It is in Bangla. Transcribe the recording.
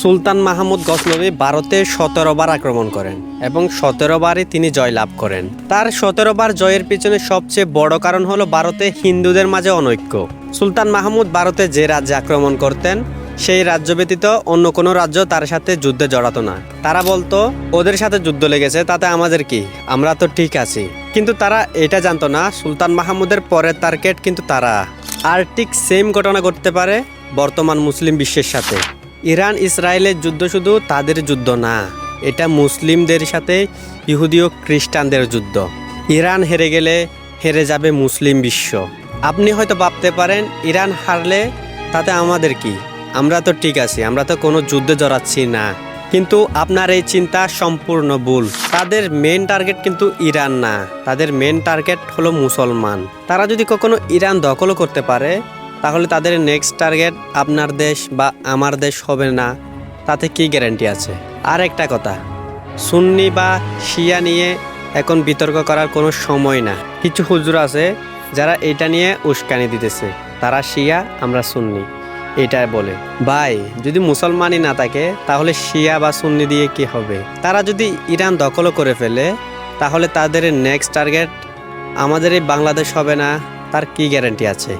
সুলতান মাহমুদ গজনবী ভারতে 17 বার আক্রমণ করেন এবং 17 বারই তিনি জয়লাভ করেন। তার 17 বার জয়ের পিছনে সবচেয়ে বড় কারণ হলো ভারতে হিন্দুদের মাঝে অনৈক্য। সুলতান মাহমুদ ভারতে যে রাজ্যে আক্রমণ করতেন সেই রাজ্য ব্যতীত অন্য কোনো রাজ্য তার সাথে যুদ্ধে জড়াতো না। তারা বলতো ওদের সাথে যুদ্ধ লেগেছে তাতে আমাদের কি, আমরা তো ঠিক আছি। কিন্তু তারা এটা জানতো না সুলতান মাহমুদের পরের টার্গেট কিন্তু তারা। আর ঠিক সেম ঘটনা ঘটতে পারে বর্তমান মুসলিম বিশ্বের সাথে। ইরান ইসরায়েলের যুদ্ধ শুধু তাদের যুদ্ধ না, এটা মুসলিমদের সাথে ইহুদি ও খ্রিস্টানদের যুদ্ধ। ইরান হেরে গেলে হেরে যাবে মুসলিম বিশ্ব। আপনি হয়তো ভাবতে পারেন ইরান হারলে তাতে আমাদের কি, আমরা তো ঠিক আছি, আমরা তো কোনো যুদ্ধে জড়াচ্ছি না। কিন্তু আপনার এই চিন্তা সম্পূর্ণ ভুল। তাদের মেন টার্গেট কিন্তু ইরান না, তাদের মেন টার্গেট হলো মুসলমান। তারা যদি কখনো ইরান দখলও করতে পারে তাহলে তাদের নেক্সট টার্গেট আপনার দেশ বা আমার দেশ হবে না, তাতে কি গ্যারান্টি আছে? আর একটা কথা, সুন্নি বা শিয়া নিয়ে এখন বিতর্ক করার কোনো সময় না। কিছু হুজুর আছে যারা এটা নিয়ে উস্কানি দিতেছে, তারা শিয়া আমরা সুন্নি এটা বলে। ভাই, যদি মুসলমানই না থাকে তাহলে শিয়া বা সুন্নি দিয়ে কি হবে? তারা যদি ইরান দখলও করে ফেলে তাহলে তাদের নেক্সট টার্গেট আমাদের এই বাংলাদেশ হবে না, তার কি গ্যারান্টি আছে?